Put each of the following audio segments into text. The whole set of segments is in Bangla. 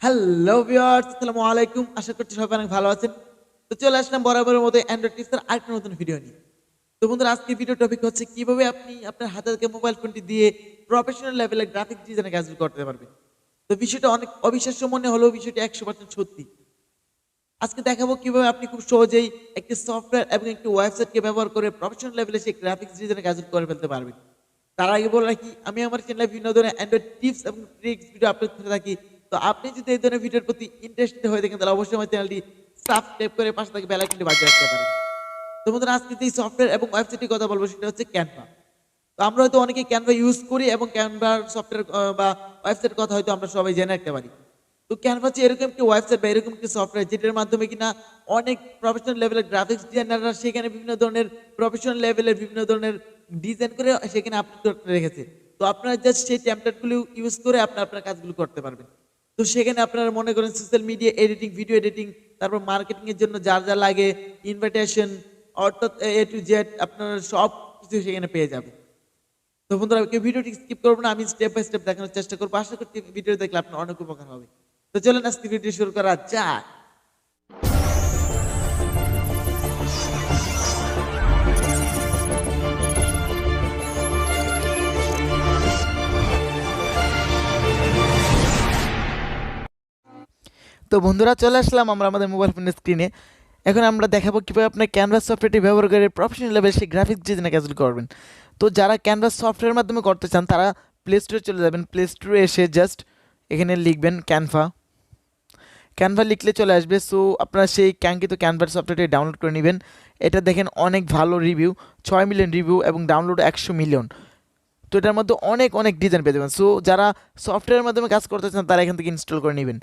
হ্যালো ভিউয়ার্স, আসসালামু আলাইকুম। আশা করছি সবাই অনেক ভালো আছেন। তো চলে আসলাম বরাবরের মতো অ্যান্ড্রয়েড টিপসের আরেকটা নতুন ভিডিও নিয়ে। তো বন্ধুরা, আজকের ভিডিও টপিক হচ্ছে কিভাবে আপনি আপনার হাতে থাকা মোবাইল ফোনটি দিয়ে প্রফেশনাল লেভেলে গ্রাফিক্স ডিজাইনের কাজগুলো করতে পারবেন। তো বিষয়টা অনেক অবিশ্বাস্য মনে হলেও বিষয়টি 100% সত্যি। আজকে দেখাবো কিভাবে আপনি খুব সহজেই একটি সফটওয়্যার এবং একটি ওয়েবসাইটকে ব্যবহার করে প্রফেশনাল লেভেলে সেই গ্রাফিক্স ডিজাইনের কাজগুলো করে ফেলতে পারবেন। তার আগে বলে রাখি, আমি আমার চ্যানেলে বিভিন্ন ধরনের অ্যান্ড্রয়েড টিপস এবং ট্রিক্স ভিডিও আপলোড করে থাকি। তো আপনি যদি এই ধরনের ভিডিওর প্রতি ইন্টারেস্টেড হয়ে থাকেন তাহলে অবশ্যই আমার চ্যানেলটি সাবস্ক্রাইব করে পাশে থাকা বেল আইকনটি বাজিয়ে রাখতে পারেন। তো বন্ধুরা, আজকে যে সফটওয়্যার এবং ওয়েবসাইটের কথা বলবো সেটা হচ্ছে ক্যানভা। তো আমরা হয়তো অনেকে ক্যানভা ইউজ করি এবং ক্যানভার সফটওয়্যার বা ওয়েবসাইটের কথা হয়তো আমরা সবাই জেনে রাখতে পারি। তো ক্যানভা হচ্ছে এরকম একটি ওয়েবসাইট বা এরকম একটি সফটওয়্যার যেটার মাধ্যমে কিনা অনেক প্রফেশনাল লেভেলের গ্রাফিক্স ডিজাইনাররা সেখানে বিভিন্ন ধরনের প্রফেশনাল লেভেলের বিভিন্ন ধরনের ডিজাইন করে সেখানে আপলোড করে রেখেছে। তো আপনারা জাস্ট সেই টেমপ্লেটগুলো ইউজ করে আপনার আপনার কাজগুলো করতে পারবেন। তো সেখানে আপনারা মনে করেন social media editing, video editing, তারপর মার্কেটিং এর জন্য যার যা লাগে, ইনভাইটেশন, অর্থাৎ এ টু জেড আপনারা সব কিছু সেখানে পেয়ে যাবেন। তো বন্ধুরা, কেউ ভিডিওটি স্কিপ করবো না, আমি স্টেপ বাই স্টেপ দেখানোর চেষ্টা করবো। আশা করছি ভিডিও দেখলে আপনার অনেক উপকার হবে। তো চলেন আজকে ভিডিও শুরু করা যাক। তো বন্ধুরা, চলে আসলাম আমরা আমাদের মোবাইল ফোনের স্ক্রিনে। এখন আমরা দেখাবো কীভাবে আপনার ক্যানভাস সফটওয়্যারটি ব্যবহার করে প্রফেশনাল লেভেল সেই গ্রাফিক্স ডিজাইনের কাজগুলো করবেন। তো যারা ক্যানভাস সফটওয়্যারের মাধ্যমে করতে চান তারা প্লে স্টোরে চলে যাবেন। প্লে স্টোরে এসে জাস্ট এখানে লিখবেন ক্যানভা। ক্যানভা লিখলে চলে আসবে। সো আপনারা সেই কাঙ্ক্ষিত ক্যানভার সফটওয়্যারটি ডাউনলোড করে নেবেন। এটা দেখেন অনেক ভালো রিভিউ, 6 মিলিয়ন রিভিউ এবং ডাউনলোড 100 মিলিয়ন। তো এটার মধ্যে অনেক অনেক ডিজাইন পেয়ে যাবেন। সো যারা সফটওয়্যারের মাধ্যমে কাজ করতে চান তারা এখান থেকে ইনস্টল করে নেবেন।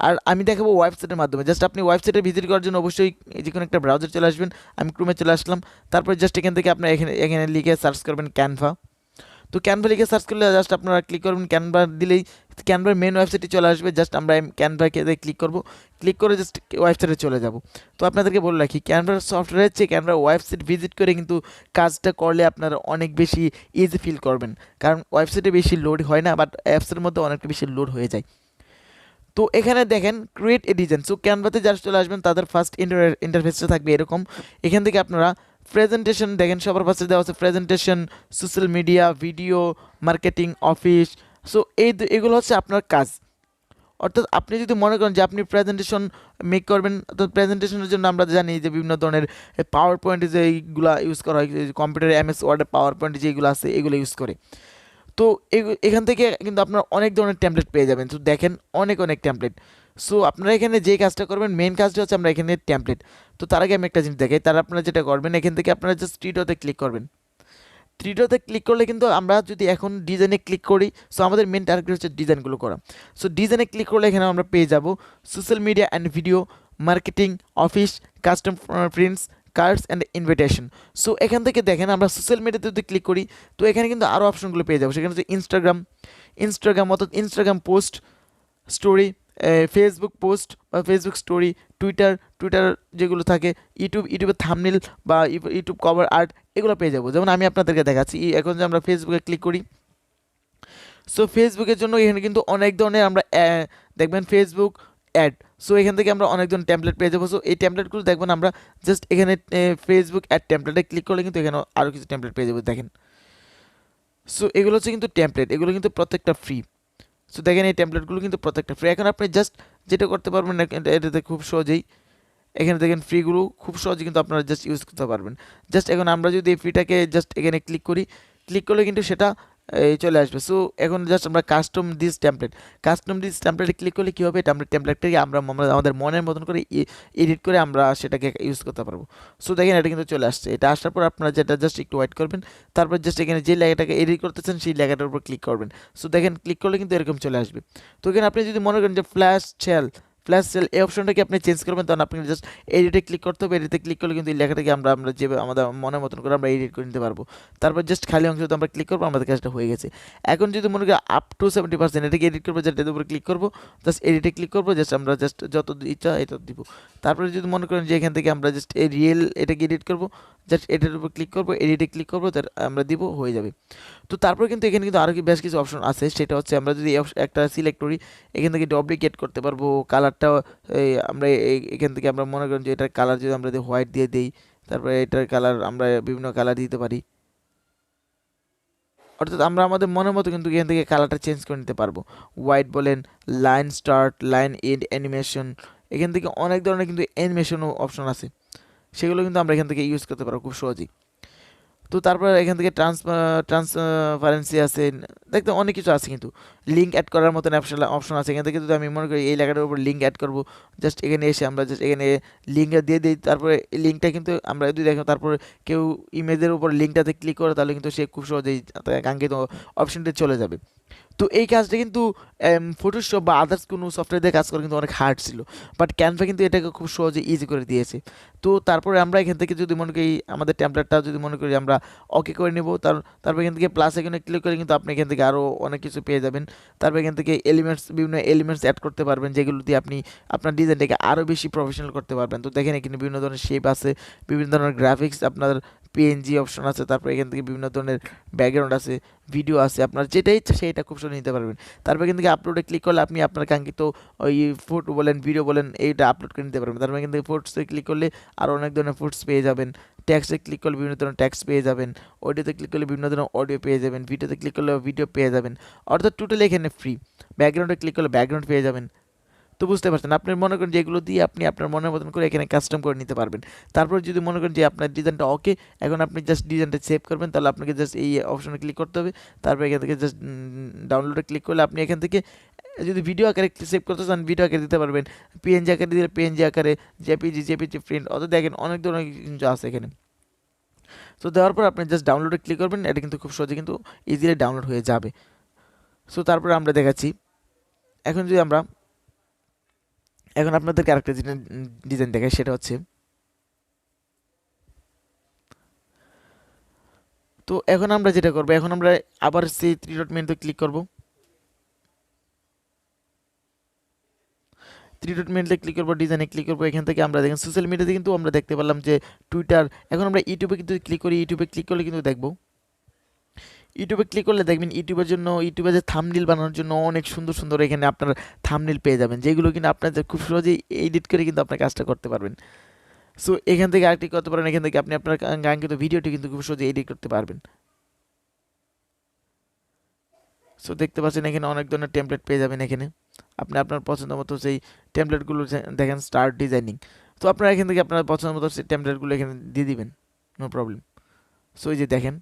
আর আমি দেখাবো ওয়েবসাইটের মাধ্যমে। জাস্ট আপনি ওয়েবসাইটে ভিজিট করার জন্য অবশ্যই যে কোনো একটা ব্রাউজার চলে আসবেন। আমি ক্রোমে চলে আসলাম। তারপর জাস্ট এখান থেকে আপনার এখানে এখানে লিখে সার্চ করবেন ক্যানভা। তো ক্যানভা লিখে সার্চ করলে জাস্ট আপনারা ক্লিক করবেন। ক্যানভা দিলেই ক্যানভার মেন ওয়েবসাইটে চলে আসবে। জাস্ট আমরা ক্যানভাকে ক্লিক করব, ক্লিক করে জাস্ট ওয়েবসাইটে চলে যাব। তো আপনাদেরকে বলে রাখি, ক্যানভার সফটওয়্যারের চেয়ে ক্যানভার ওয়েবসাইট ভিজিট করে কিন্তু কাজটা করলে আপনারা অনেক বেশি ইজি ফিল করবেন। কারণ ওয়েবসাইটে বেশি লোড হয় না, বাট অ্যাপসের মধ্যে অনেকটা বেশি লোড হয়ে যায়। তো এখানে দেখেন ক্রিয়েট এ ডিজাইন। সো ক্যানভাতে যারা চলে আসবেন তাদের ফার্স্ট ইন্টারফেসটা থাকবে এরকম। এখান থেকে আপনারা প্রেজেন্টেশন দেখেন, সবার পাশে দেওয়া আছে presentation, social media, video, marketing, office. So এগুলো হচ্ছে আপনার কাজ। অর্থাৎ আপনি যদি মনে করেন যে আপনি প্রেজেন্টেশন মেক করবেন, তো প্রেজেন্টেশনের জন্য আমরা জানি যে বিভিন্ন ধরনের পাওয়ার পয়েন্টে যে এইগুলো ইউজ করা হয়, কম্পিউটারে এমএস ওয়ার্ডে পাওয়ার পয়েন্টে যেগুলো আছে এগুলো ইউজ করে। তো এখান থেকে কিন্তু আপনারা অনেক ধরনের টেমপ্লেট পেয়ে যাবেন। তো দেখেন অনেক অনেক টেমপ্লেট। সো আপনারা এখানে যে কাজটা করবেন, মেন কাজটা হচ্ছে আমরা এখানে টেমপ্লেট। তো তার আগে আমি একটা জিনিস দেখাই। তারা আপনারা যেটা করবেন, এখান থেকে আপনারা জাস্ট থ্রিডোতে ক্লিক করবেন। থ্রিডোতে ক্লিক করলে কিন্তু আমরা যদি এখন ডিজাইনে ক্লিক করি, সো আমাদের মেন টার্গেট হচ্ছে ডিজাইনগুলো করা। সো ডিজাইনে ক্লিক করলে এখানে আমরা পেয়ে যাব social media and video, marketing, office, custom prints, cards and invitation. So এখান থেকে দেখেন আমরা সোশ্যাল মিডিয়াতে যদি ক্লিক করি, তো এখানে কিন্তু আরও অপশনগুলো পেয়ে যাবো। সেখানে হচ্ছে ইনস্টাগ্রাম অর্থাৎ Instagram post, story, Facebook post বা ফেসবুক স্টোরি, টুইটার যেগুলো থাকে, ইউটিউবের থাম্বনেল বা ইউটিউব কভার আর্ট, এগুলো পেয়ে যাবো। যেমন আমি আপনাদেরকে দেখাচ্ছি, এখন যে আমরা ফেসবুকে ক্লিক করি, সো ফেসবুকের জন্য এখানে কিন্তু অনেক ধরনের আমরা দেখবেন ফেসবুক অ্যাড। সো এখান থেকে আমরা অনেক ধরনের টেমপ্লেট পেয়ে যাবো। সো এই টেমপ্লেটগুলো দেখবেন আমরা জাস্ট এখানে ফেসবুক অ্যাড টেমপ্লেটে ক্লিক করলে কিন্তু এখানে আরও কিছু টেমপ্লেট পেয়ে যাবো দেখেন। সো এগুলো হচ্ছে কিন্তু টেমপ্লেট, এগুলো কিন্তু প্রত্যেকটা ফ্রি। সো দেখেন এই টেমপ্লেটগুলো কিন্তু প্রত্যেকটা ফ্রি। এখন আপনি জাস্ট যেটা করতে পারবেন এটাতে খুব সহজেই, এখানে দেখেন ফ্রিগুলো খুব সহজে কিন্তু আপনারা জাস্ট ইউজ করতে পারবেন। জাস্ট এখন আমরা যদি এই ফ্রিটাকে জাস্ট এখানে ক্লিক করি, ক্লিক করলে কিন্তু সেটা এই চলে আসবে। সো এখন জাস্ট আমরা কাস্টম দিস টেমপ্লেটে ক্লিক করলে কী হবে, এটা আমরা টেমপ্লেটটাকে আমরা আমাদের মনের মতন করে এডিট করে আমরা সেটাকে ইউজ করতে পারবো। সো দেখেন এটা কিন্তু চলে আসছে। এটা আসার পর আপনারা যেটা জাস্ট একটু ওয়েট করবেন, তারপর জাস্ট এখানে যে লেখাটাকে এডিট করতেছেন সেই লেখাটার উপর ক্লিক করবেন। সো দেখেন ক্লিক করলে কিন্তু এরকম চলে আসবে। তো এখানে আপনি যদি মনে করেন যে ফ্ল্যাশ সেল এই অপশনটাকে আপনি চেঞ্জ করবেন, তখন আপনি জাস্ট এডিটে ক্লিক করতে হবে। এডিটে ক্লিক করলে কিন্তু এই লেখাটাকে আমরা যে আমাদের মনের মতন করে আমরা এডিট করে নিতে পারবো। তারপর জাস্ট খালি অংশতে আমরা ক্লিক করবো, আমাদের কাজটা হয়ে গেছে। এখন যদি মনে করি আপ টু 70% এটাকে এডিট করবো, জাস্ট এর উপরে ক্লিক করবো, জাস্ট এডিটে ক্লিক করবো, জাস্ট আমরা জাস্ট যত ইচ্ছা এটা দিব। তারপরে যদি মনে করেন যে এখান থেকে আমরা জাস্ট এই রিয়েল এটাকে এডিট করবো, জাস্ট এটার উপর ক্লিক করবো, এডিটে ক্লিক করবো, তার আমরা দিব, হয়ে যাবে। তো তারপর কিন্তু এখানে কিন্তু আরও বেশ কিছু অপশন আছে, সেটা হচ্ছে আমরা যদি একটা সিলেক্ট করি, এখান থেকে ডুপ্লিকেট করতে পারবো কালারটা। আমরা এখান থেকে আমরা মনে করেন যে এটার কালার যদি আমরা হোয়াইট দিয়ে দিই, তারপরে এটার কালার আমরা বিভিন্ন কালার দিতে পারি। অর্থাৎ আমরা আমাদের মনের মতো কিন্তু এখান থেকে কালারটা চেঞ্জ করে নিতে পারবো। হোয়াইট বলেন, line start, line end animation, এখান থেকে অনেক ধরনের কিন্তু অ্যানিমেশনও অপশন আছে, সেগুলো কিন্তু আমরা এখান থেকে ইউজ করতে পারবো খুব সহজেই। তো তারপর এখান থেকে ট্রান্সপারেন্সি আছে, দেখতে অনেক কিছু আছে। কিন্তু লিঙ্ক অ্যাড করার মতন অপশন আছে। এখান থেকে যদি আমি মনে করি এই লেখাটার উপর লিঙ্ক অ্যাড করবো, জাস্ট এখানে এসে আমরা জাস্ট এখানে লিঙ্কটা দিয়ে দিই। তারপরে এই লিঙ্কটা কিন্তু আমরা যদি দেখো, তারপরে কেউ ইমেজের উপর লিঙ্কটাতে ক্লিক করে, তাহলে কিন্তু সে খুব সহজেই কাঙ্ক্ষিত অপশনটি চলে যাবে। তো এই কাজটা কিন্তু ফটোশপ বা আদার্স কোনো সফটওয়্যার দিয়ে কাজ করা কিন্তু অনেক হার্ড ছিল, বাট ক্যানভা কিন্তু এটাকে খুব সহজে ইজি করে দিয়েছে। তো তারপরে আমরা এখান থেকে যদি মনে করি আমাদের টেমপ্লেটটা যদি মনে করি আমরা ওকে করে নেব, তারপর এখান থেকে প্লাস এখানে ক্লিক করে কিন্তু আপনি এখান থেকে আরও অনেক কিছু পেয়ে যাবেন। তারপর এখান থেকে বিভিন্ন এলিমেন্টস অ্যাড করতে পারবেন, যেগুলো দিয়ে আপনি আপনার ডিজাইনটাকে আরও বেশি প্রফেশনাল করতে পারবেন। তো দেখেন এখানে বিভিন্ন ধরনের শেপ আছে, বিভিন্ন ধরনের গ্রাফিক্স, আপনার পিএনজি অপশন আছে, তারপর এখান থেকে বিভিন্ন ধরনের ব্যাকগ্রাউন্ড আছে, ভিডিও আছে, আপনার যেটা ইচ্ছা সেটা খুব সহজে নিতে পারবেন। তারপর এখান থেকে আপলোডে ক্লিক করলে আপনি আপনার কাঙ্ক্ষিত ওই ফটো বলেন, ভিডিও বলেন, এইটা আপলোড করে নিতে পারবেন। তারপর এখান থেকে ফটোসে ক্লিক করলে আরও অনেক ধরনের ফটোস পেয়ে যাবেন। ট্যাক্সে ক্লিক করলে বিভিন্ন ধরনের ট্যাক্স পেয়ে যাবেন। অডিওতে ক্লিক করলে বিভিন্ন ধরনের অডিও পেয়ে যাবেন। ভিডিওতে ক্লিক করলে ভিডিও পেয়ে যাবেন। অর্থাৎ টোটালি এখানে ফ্রি। ব্যাকগ্রাউন্ডে ক্লিক করলে ব্যাকগ্রাউন্ড পেয়ে যাবেন। তো বুঝতে পারছেন, আপনি মনে করেন যে এগুলো দিয়ে আপনি আপনার মনের মতন করে এখানে কাস্টম করে নিতে পারবেন। তারপর যদি মনে করেন যে আপনার ডিজাইনটা ওকে, এখন আপনি জাস্ট ডিজাইনটা সেভ করবেন, তাহলে আপনাকে জাস্ট এই অপশনে ক্লিক করতে হবে। তারপর এখান থেকে জাস্ট ডাউনলোডে ক্লিক করলে আপনি এখান থেকে যদি ভিডিও আকারে সেভ করতে চান ভিডিও আকারে দিতে পারবেন, পিএনজি আকারে দিলে পিএনজি আকারে, জেপিজি প্রিন্ট, অত দেখেন অনেক ধরনের কিছু আছে এখানে। তো দেওয়ার পর আপনি জাস্ট ডাউনলোডে ক্লিক করবেন, এটা কিন্তু খুব সহজে কিন্তু ইজিলি ডাউনলোড হয়ে যাবে। সো তারপরে আমরা দেখাচ্ছি, এখন যদি আমরা এখন আপনাদেরকে আরেকটা ডিজাইন দেখাই, সেটা হচ্ছে, তো এখন আমরা যেটা করবো, এখন আমরা আবার সেই 3 ডট মেনুতে ক্লিক করব। 3 ডট মেনুতে ক্লিক করবো, ডিজাইনে ক্লিক করবো। এখান থেকে আমরা দেখেন সোশ্যাল মিডিয়াতে কিন্তু আমরা দেখতে পেলাম যে টুইটার। এখন আমরা ইউটিউবে কিন্তু ক্লিক করি, ইউটিউবে ক্লিক করলে কিন্তু দেখবো, ইউটিউবে ক্লিক করলে দেখবেন ইউটিউবের জন্য, ইউটিউবে যে থাম্বনেল বানানোর জন্য অনেক সুন্দর সুন্দর এখানে আপনার থাম্বনেল পেয়ে যাবেন, যেগুলো কিন্তু আপনাদের খুব সহজেই এডিট করে কিন্তু আপনার কাজটা করতে পারবেন। সো এখান থেকে আরেকটি করতে পারেন, এখান থেকে আপনি আপনার কাঙ্ক্ষিত ভিডিওটি কিন্তু খুব সহজে এডিট করতে পারবেন। সো দেখতে পাচ্ছেন এখানে অনেক ধরনের টেমপ্লেট পেয়ে যাবেন। এখানে আপনি আপনার পছন্দ মতো সেই টেমপ্লেটগুলো দেখেন, স্টার্ট ডিজাইনিং। তো আপনারা এখান থেকে আপনার পছন্দ মতো সেই টেমপ্লেটগুলো এখানে দিয়ে দিবেন, নো প্রবলেম। সো এই যে দেখেন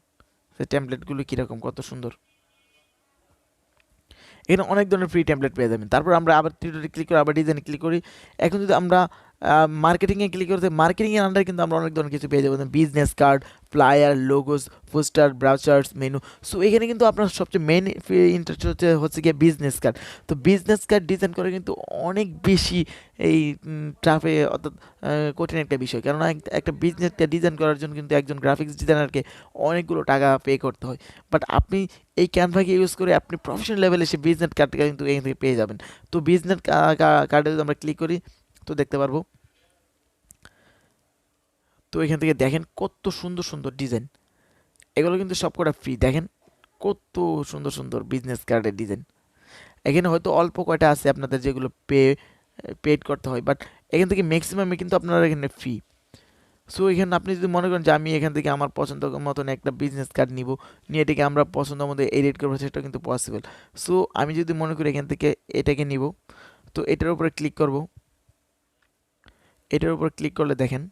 সেই টেমপ্লেটগুলো কীরকম, কত সুন্দর। এখানে অনেক ধরনের ফ্রি টেমপ্লেট পেয়ে যাবেন। তারপর আমরা আবার টিউটোরিয়ালে ক্লিক করে আবার ডিজাইনে ক্লিক করি। এখন যদি আমরা মার্কেটিংয়ে ক্লিক করতে, মার্কেটিংয়ের আন্ডারে কিন্তু আমরা অনেক ধরনের কিছু পেয়ে যাবো, business card, flyer, logos, poster, brochures, menu. So এখানে কিন্তু আপনার সবচেয়ে মেন ইন্টারেস্ট হচ্ছে গিয়ে বিজনেস কার্ড। তো বিজনেস কার্ড ডিজাইন করে কিন্তু অনেক বেশি এই ট্রাফে, অর্থাৎ কঠিন একটা বিষয়, কেননা একটা বিজনেসটা ডিজাইন করার জন্য কিন্তু একজন গ্রাফিক্স ডিজাইনারকে অনেকগুলো টাকা পে করতে হয়। বাট আপনি এই ক্যানভাকে ইউজ করে আপনি প্রফেশনাল লেভেলে সে বিজনেস কার্ডটা কিন্তু এখান থেকে পেয়ে যাবেন। তো বিজনেস কার্ডে যদি আমরা ক্লিক করি, তো দেখতে পারবো, তো এখান থেকে দেখেন কত সুন্দর সুন্দর ডিজাইন, এগুলো কিন্তু সবকটা ফ্রি। দেখেন কত সুন্দর সুন্দর বিজনেস কার্ডের ডিজাইন। এখানে হয়তো অল্প কয়টা আছে আপনাদের যেগুলো পেড করতে হয়, বাট এখান থেকে ম্যাক্সিমামে কিন্তু আপনারা এখানে ফ্রি। সো এখানে আপনি যদি মনে করেন যে আমি এখান থেকে আমার পছন্দ মতন একটা বিজনেস কার্ড নিব, নিয়ে এটাকে আমরা পছন্দ মতো এডিট করবো, সেটা কিন্তু পসিবল। সো আমি যদি মনে করি এখান থেকে এটাকে নিব, তো এটার উপরে ক্লিক করব। এটার উপর ক্লিক করলে দেখেন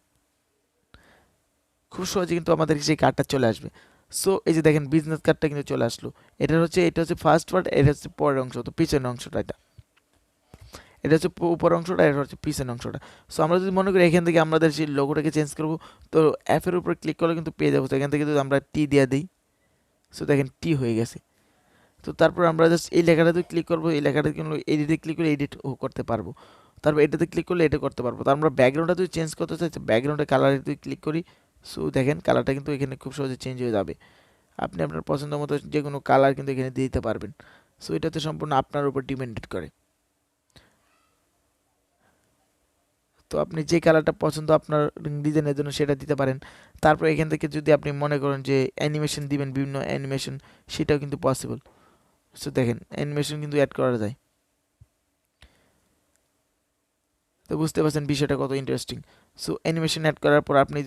খুব সহজে কিন্তু আমাদের সেই কার্ডটা চলে আসবে। সো এই যে দেখেন বিজনেস কার্ডটা কিন্তু চলে আসলো। এটা হচ্ছে ফার্স্ট পার্ট, এটা হচ্ছে পরের অংশ, তো পিছনের অংশটা এটা হচ্ছে উপর অংশটা, এটা হচ্ছে পিছনের অংশটা। সো আমরা যদি মনে করি এখান থেকে আমাদের সেই লোগোটাকে চেঞ্জ করবো, তো অ্যাপের উপর ক্লিক করলে কিন্তু পেয়ে যাবো। তো এখান থেকে যদি আমরা টি দিয়ে দিই, সো দেখেন টি হয়ে গেছে। তো তারপর আমরা জাস্ট এই লেখাটাতে ক্লিক করবো, এই লেখাটা কিন্তু এডিটে ক্লিক করে এডিট করতে পারবো। তারপর এটাতে ক্লিক করলে এটা করতে পারবো। তো আমরা ব্যাকগ্রাউন্ডটা যদি চেঞ্জ করতে চাই, ব্যাকগ্রাউন্ডের কালারে যদি ক্লিক করি, সো দেখেন কালারটা কিন্তু এখানে খুব সহজে চেঞ্জ হয়ে যাবে। আপনি আপনার পছন্দ মতো যে কোনো কালার কিন্তু এখানে দিয়ে দিতে পারবেন। সো এটাতে সম্পূর্ণ আপনার উপর ডিপেন্ডেড করে। তো আপনি যে কালারটা পছন্দ আপনার ডিজাইনের জন্য সেটা দিতে পারেন। তারপর এখান থেকে যদি আপনি মনে করেন যে অ্যানিমেশন দিবেন, বিভিন্ন অ্যানিমেশন, সেটাও কিন্তু পসিবল। সো দেখেন অ্যানিমেশন কিন্তু অ্যাড করা যায়। তো বুঝতে পারছেন বিষয়টা কত ইন্টারেস্টিং। সো অ্যানিমেশন অ্যাড করার পর আপনি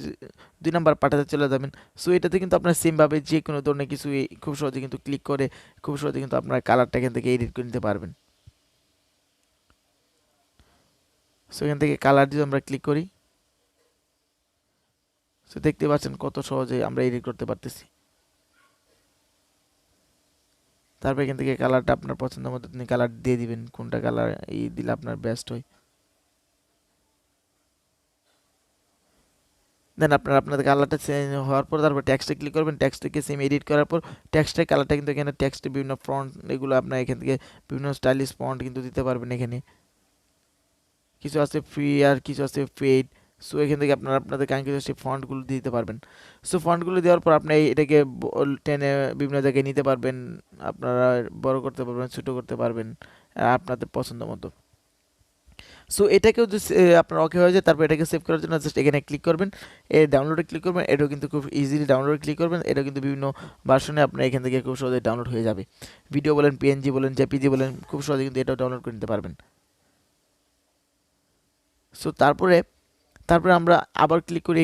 2 নাম্বার পার্টে চলে যাবেন। সো এটাতে কিন্তু আপনার সেমভাবে যে কোনো ধরনের কিছু খুব সহজে কিন্তু ক্লিক করে খুব সহজে কিন্তু আপনার কালারটা এখান থেকে এডিট করে নিতে পারবেন। সো এখান থেকে কালার যদি আমরা ক্লিক করি, সো দেখতে পাচ্ছেন কত সহজে আমরা এডিট করতে পারতেছি। তারপর এখান থেকে কালারটা আপনার পছন্দ মতো আপনি কালার দিয়ে দিবেন, কোনটা কালার দিলে আপনার বেস্ট হয়। দেন আপনাদের কালারটা চেঞ্জ হওয়ার পর তারপর টেক্সটে ক্লিক করবেন। টেক্সট থেকে সেম এডিট করার পর টেক্সটের কালারটা কিন্তু এখানে টেক্সটে বিভিন্ন ফন্ট এগুলো আপনার এখান থেকে বিভিন্ন স্টাইলিশ ফন্ট কিন্তু দিতে পারবেন। এখানে কিছু আছে ফ্রি আর কিছু আছে পেইড। সো এখান থেকে আপনাদের কাঙ্ক্ষিত সেই ফন্টগুলো দিতে পারবেন। সো ফন্টগুলো দেওয়ার পর আপনি এটাকে টেনে বিভিন্ন জায়গায় নিতে পারবেন, আপনারা বড় করতে পারবেন, ছোটো করতে পারবেন আপনাদের পছন্দ মতো। সো এটাকেও যদি আপনার ওকে হয়ে যায়, তারপর এটাকে সেভ করার জন্য জাস্ট এখানে ক্লিক করবেন, ডাউনলোডে ক্লিক করবেন। এটাও কিন্তু খুব ইজিলি ডাউনলোডে ক্লিক করবেন। এটা কিন্তু বিভিন্ন ভার্সনে আপনার এখান থেকে খুব সহজে ডাউনলোড হয়ে যাবে। ভিডিও বলেন, পিএনজি বলেন, জেপিজি বলেন, খুব সহজে কিন্তু এটাও ডাউনলোড করে নিতে পারবেন। সো তারপরে আমরা আবার ক্লিক করি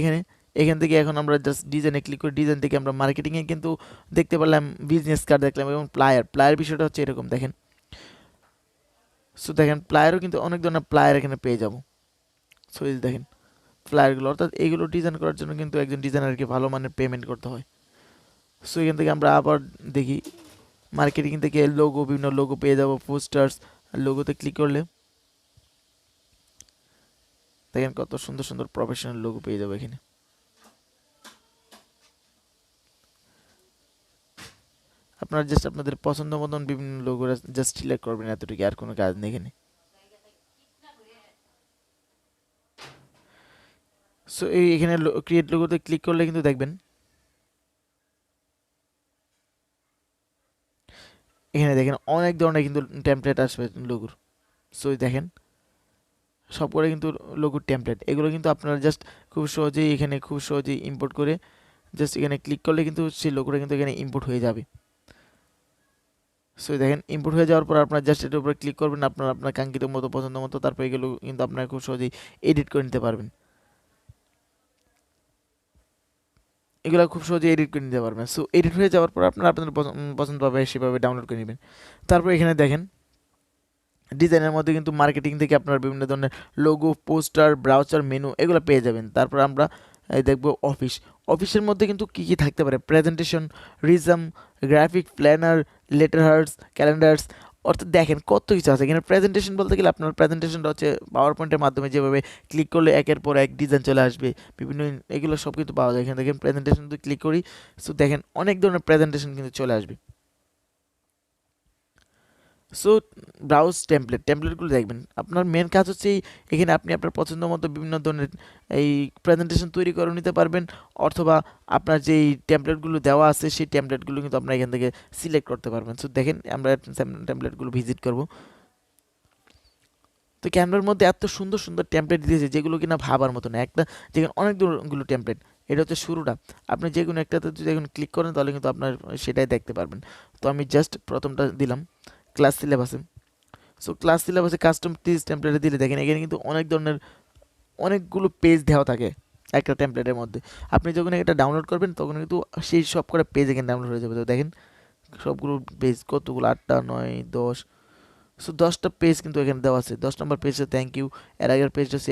এখান থেকে এখন আমরা জাস্ট ডিজাইনে ক্লিক করি। ডিজাইন থেকে আমরা মার্কেটিংয়ে কিন্তু দেখতে পারলাম, বিজনেস কার্ড দেখলাম এবং প্লায়ার বিষয়টা হচ্ছে এরকম দেখেন। সো দেখেন প্লায়ারও কিন্তু অনেক ধরনের প্লায়ার এখানে পেয়ে যাব। সো এই দেখেন প্লায়ারগুলো, অর্থাৎ এইগুলো ডিজাইন করার জন্য কিন্তু একজন ডিজাইনারকে ভালো মানের পেমেন্ট করতে হয়। সো এখান থেকে আমরা আবার দেখি মার্কেটিং থেকে লোগো, বিভিন্ন লোগো পেয়ে যাব, পোস্টার্স। লোগোতে ক্লিক করলে দেখেন কত সুন্দর সুন্দর প্রফেশনাল লোগো পেয়ে যাবো এখানে। আপনারা জাস্ট আপনাদের পছন্দ মতন বিভিন্ন লোগো জাস্ট সিলেক্ট করবেন, এতটুকু, আর কোনো কাজ নেই এখানে। সো এখানে ক্রিয়েট লোগোতে ক্লিক করলে কিন্তু দেখবেন এখানে দেখেন অনেক ধরনের কিন্তু টেমপ্লেট আসবে লোগোর। সো দেখেন সবগুলো কিন্তু লোগোর টেমপ্লেট, এগুলো কিন্তু আপনারা জাস্ট খুব সহজেই এখানে খুব সহজেই ইম্পোর্ট করে জাস্ট এখানে ক্লিক করলে কিন্তু সেই লোগোটা কিন্তু এখানে ইম্পোর্ট হয়ে যাবে। সো দেখেন ইম্পোর্ট হয়ে যাওয়ার পর আপনার জাস্ট এটার উপরে ক্লিক করবেন আপনার কাঙ্ক্ষিত মতো, পছন্দ মতো। তারপর এগুলো কিন্তু আপনারা খুব সহজেই এডিট করে নিতে পারবেন। এগুলো খুব সহজে এডিট করে নিতে পারবেন। সো এডিট হয়ে যাওয়ার পর আপনারা আপনাদের পছন্দ পাবে সেভাবে ডাউনলোড করে নেবেন। তারপর এখানে দেখেন ডিজাইনের মধ্যে কিন্তু মার্কেটিং থেকে আপনারা বিভিন্ন ধরনের লোগো, পোস্টার, ব্রাউজার, মেনু এগুলো পেয়ে যাবেন। তারপর আমরা দেখবো অফিসের মধ্যে কিন্তু কী কী থাকতে পারে, প্রেজেন্টেশন, রিজম, graphic, planner, letter heads, calendars, অর্থাৎ দেখেন কত কিছু আছে এখানে। প্রেজেন্টেশন বলতে গেলে আপনার প্রেজেন্টেশনটা হচ্ছে পাওয়ার পয়েন্টের মাধ্যমে যেভাবে ক্লিক করলে একের পর এক ডিজাইন চলে আসবে, বিভিন্ন এগুলো সব কিন্তু পাওয়া যায় এখানে। দেখেন প্রেজেন্টেশন যদি ক্লিক করি, সো দেখেন অনেক ধরনের প্রেজেন্টেশন কিন্তু চলে আসবে। সো ব্রাউজ টেমপ্লেটগুলো দেখবেন। আপনার মেন কাজ হচ্ছে এখানে আপনি আপনার পছন্দ মতো বিভিন্ন ধরনের এই প্রেজেন্টেশন তৈরি করে নিতে পারবেন, অথবা আপনার যেই টেমপ্লেটগুলো দেওয়া আছে সেই টেমপ্লেটগুলো কিন্তু আপনার এখান থেকে সিলেক্ট করতে পারবেন। সো দেখেন আমরা টেমপ্লেটগুলো ভিজিট করব। তো ক্যানভার মধ্যে এত সুন্দর সুন্দর টেমপ্লেট দিয়েছে যেগুলো কিনা ভাবার মতো না, একটা যেখানে অনেকগুলো টেমপ্লেট। এটা হচ্ছে শুরুটা, আপনি যে কোনো একটাতে যদি এখন ক্লিক করেন তাহলে কিন্তু আপনার সেটাই দেখতে পারবেন। তো আমি জাস্ট প্রথমটা দিলাম ক্লাস সিলেবাসে। সো ক্লাস সিলেবাসে কাস্টম টিজ টেমপ্লেটে দিলে দেখেন এখানে কিন্তু অনেক ধরনের অনেকগুলো পেজ দেওয়া থাকে একটা টেমপ্লেটের মধ্যে। আপনি যখন এটা ডাউনলোড করবেন তখন কিন্তু সেই সব করে পেজ এখানে ডাউনলোড হয়ে যাবে। তো দেখেন সবগুলো পেজ কতগুলো, 8টা 9 10। সো 10টা পেজ কিন্তু এখানে দেওয়া আছে। 10 নম্বর পেজে থ্যাংক ইউ, এর আগের পেজটা হচ্ছে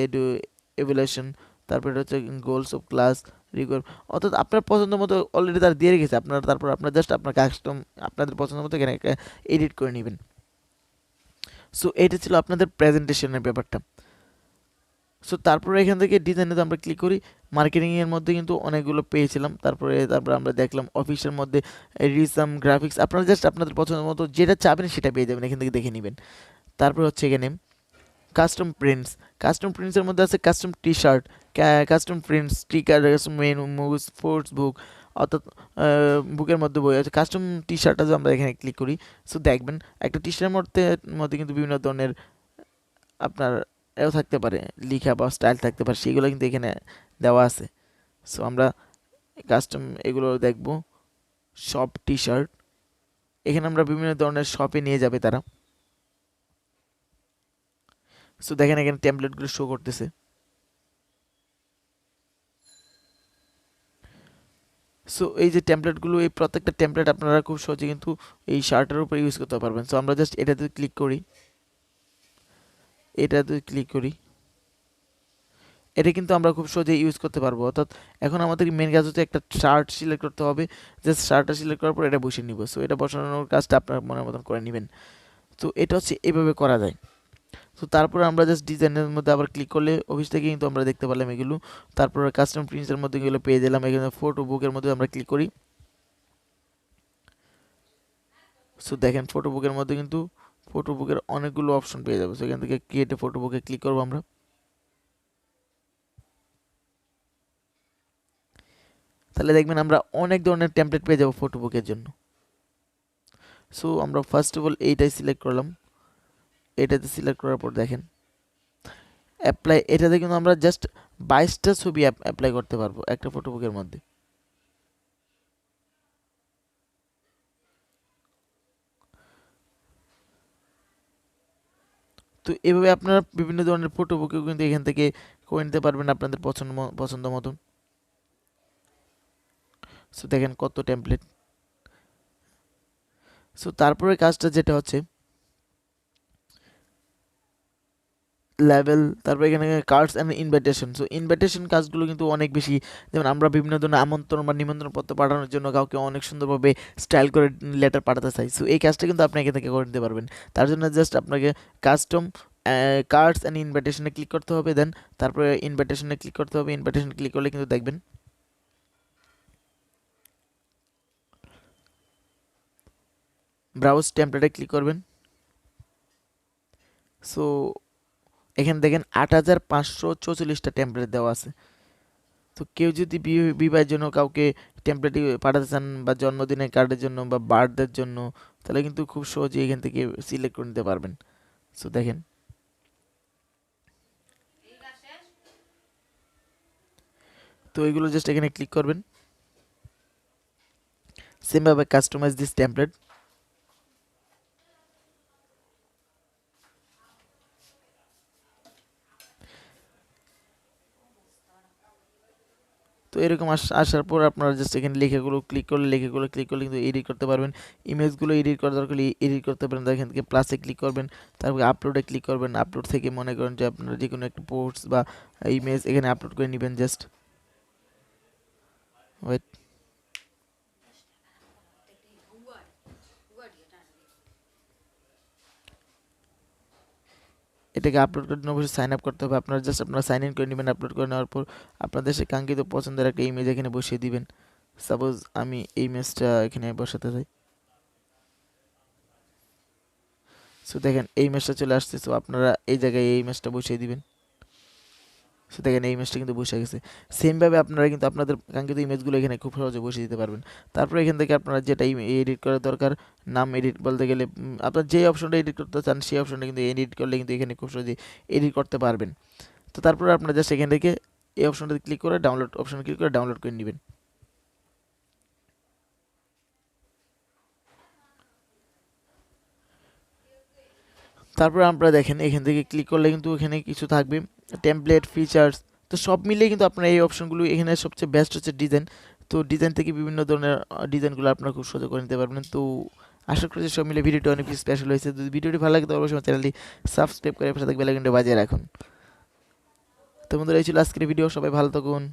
এভুলেশন, তারপর এটা হচ্ছে গোলস অফ ক্লাস রিকোয়ার, অর্থাৎ আপনার পছন্দ মতো অলরেডি তারা দিয়ে রেখেছে। তারপর আপনার জাস্ট আপনার কাস্টম আপনাদের পছন্দ মতো এখানে এডিট করে নেবেন। সো এটা ছিল আপনাদের প্রেজেন্টেশনের ব্যাপারটা। সো তারপরে এখান থেকে ডিজাইনে আমরা ক্লিক করি। মার্কেটিংয়ের মধ্যে কিন্তু অনেকগুলো পেয়েছিলাম। তারপরে আমরা দেখলাম অফিসের মধ্যে রিসাম, গ্রাফিক্স, আপনারা জাস্ট আপনাদের পছন্দ মতো যেটা চাবেন সেটা পেয়ে যাবেন, এখান থেকে দেখে নেবেন। তারপর হচ্ছে এখানে কাস্টম প্রিন্টসের মধ্যে আছে custom T shirt, custom prints, sticker, menu, mugs, sports book, অর্থাৎ বুকের মধ্যে বই আছে। কাস্টম টি শার্টটা যদি আমরা এখানে ক্লিক করি, সো দেখবেন একটা টি শার্টের মধ্যে কিন্তু বিভিন্ন ধরনের আপনার এও থাকতে পারে, লিখা বা স্টাইল থাকতে পারে, সেগুলো কিন্তু এখানে দেওয়া আছে। সো আমরা কাস্টম এগুলো দেখব। শপ টি শার্ট, এখানে আমরা বিভিন্ন ধরনের শপে নিয়ে যাবে তারা। সো দেখেন এখানে টেমপ্লেটগুলো শো করতেছে। সো এই যে টেমপ্লেটগুলো, এই প্রত্যেকটা টেমপ্লেট আপনারা খুব সহজে কিন্তু এই শার্টের উপর ইউজ করতে পারবেন। সো আমরা জাস্ট এটাতে ক্লিক করি, এটা কিন্তু আমরা খুব সহজে ইউজ করতে পারবো। অর্থাৎ এখন আমাদের মেন কাজ হচ্ছে একটা শার্ট সিলেক্ট করতে হবে, জাস্ট শার্টটা সিলেক্ট করার পর এটা বসিয়ে নিব। সো এটা বসানোর কাজটা আপনার মনের মতন করে নেবেন। তো এটা হচ্ছে এভাবে করা যায়। তো তারপরে আমরা জাস্ট ডিজাইনের মধ্যে আবার ক্লিক করলে অফিস থেকে কিন্তু আমরা দেখতে পেলাম এগুলো। তারপরে কাস্টম প্রিন্টসের মধ্যে এগুলো পেয়ে দিলাম। এখানে ফটো বুকের মধ্যে আমরা ক্লিক করি। সো দেখেন ফটো বুকের মধ্যে কিন্তু ফটো বুকের অনেকগুলো অপশন পেয়ে যাবো। সো এখান থেকে ক্রিয়েট এ ফটো বুকে ক্লিক করবো আমরা। তাহলে দেখবেন আমরা অনেক ধরনের টেমপ্লেট পেয়ে যাবো ফটো বুকের জন্য। সো আমরা ফার্স্ট অফ অল এইটাই সিলেক্ট করলাম। এটাতে সিলেক্ট করার পর দেখেন অ্যাপ্লাই, এটাতে কিন্তু আমরা জাস্ট 22টা ছবি অ্যাপ্লাই করতে পারবো একটা ফটো বুকের মধ্যে। তো এভাবে আপনারা বিভিন্ন ধরনের ফটো বুকেও কিন্তু এখান থেকে করে নিতে পারবেন আপনাদের পছন্দ মতন। সো দেখেন কত টেমপ্লেট। সো তারপরে কাজটা যেটা হচ্ছে লেভেল, তারপর এখানে cards and invitation. So invitation কাজগুলো কিন্তু অনেক বেশি, যেমন আমরা বিভিন্ন ধরনের আমন্ত্রণ বা নিমন্ত্রণ পত্র পাঠানোর জন্য কাউকে অনেক সুন্দরভাবে স্টাইল করে লেটার পাঠাতে চাই। সো এই কাজটা কিন্তু আপনি এখান থেকে করে নিতে পারবেন। তার জন্য জাস্ট আপনাকে কাস্টম কার্ডস অ্যান্ড ইনভাইটেশনে ক্লিক করতে হবে, দেন তারপরে ইনভাইটেশনে ক্লিক করতে হবে। ইনভাইটেশন ক্লিক করলে কিন্তু দেখবেন ব্রাউজ টেমপ্লেটে ক্লিক করবেন। সো এখানে দেখেন 8544টা টেমপ্লেট দেওয়া আছে। তো কেউ যদি বিবাহের জন্য কাউকে টেমপ্লেট পাঠাতে চান, বা জন্মদিনের কার্ডের জন্য বা বার্থডের জন্য, তাহলে কিন্তু খুব সহজেই এখান থেকে সিলেক্ট করে নিতে পারবেন। সো দেখেন তো এগুলো জাস্ট এখানে ক্লিক করবেন। সেমভাবে কাস্টমাইজ দিস টেমপ্লেট। তো এরকম আসার পর আপনারা জাস্ট এখানে লেখাগুলো ক্লিক করলে কিন্তু এডিট করতে পারবেন। ইমেজগুলো এডিট করার দরকার এডিট করতে পারেন। এখান থেকে প্লাসে ক্লিক করবেন, তারপরে আপলোডে ক্লিক করবেন। আপলোড থেকে মনে করেন যে আপনারা যে কোনো একটা পোস্ট বা ইমেজ এখানে আপলোড করে নেবেন। জাস্ট ওয়েট, এটাকে আপলোড করার জন্য অবশ্যই সাইন আপ করতে হবে। আপনারা জাস্ট সাইন ইন করে নেবেন। আপলোড করে নেওয়ার পর আপনাদের সে কাঙ্ক্ষিত পছন্দের একটা ইমেজ এখানে বসিয়ে দিবেন। সাপোজ আমি এই ইমেজটা এখানে বসাতে চাই। সো দেখেন এই ইমেজটা চলে আসছে। সো আপনারা এই জায়গায় এই ইমেজটা বসিয়ে দিবেন। সো দেখেন এই ইমেজটা কিন্তু বসে গেছে। সেমভাবে আপনারা কিন্তু আপনাদের কাঙ্ক্ষিত ইমেজগুলো এখানে খুব সহজে বসিয়ে দিতে পারবেন। তারপর এখান থেকে আপনারা যেটা এডিট করার দরকার, নাম এডিট বলতে গেলে আপনার যে অপশনটা এডিট করতে চান সেই অপশনটা কিন্তু এডিট করলে কিন্তু এখানে খুব সহজে এডিট করতে পারবেন। তো তারপরে আপনারা জাস্ট এখান থেকে এই অপশনটাতে ক্লিক করে ডাউনলোড অপশন ক্লিক করে ডাউনলোড করে নেবেন। তারপর আপনারা দেখেন এখান থেকে ক্লিক করলে কিন্তু এখানে কিছু থাকবে টেমপ্লেট ফিচার্স। তো সব মিলিয়ে কিন্তু আপনার এই অপশনগুলো এখানে সবচেয়ে বেস্ট হচ্ছে ডিজাইন। তো ডিজাইন থেকে বিভিন্ন ধরনের ডিজাইনগুলো আপনারা খুব সহজে করে নিতে পারবেন। তো আশা করছি সব মিলে ভিডিওটি অনেক বেশি স্পেশাল হয়েছে। যদি ভিডিওটি ভালো লাগে তো অবশ্যই চ্যানেলটি সাবস্ক্রাইব করে পাশে থাকবে বেল আইকনটি বাজিয়ে রাখুন। তো বন্ধুরা এই ছিল আজকের ভিডিও, সবাই ভালো থাকুন।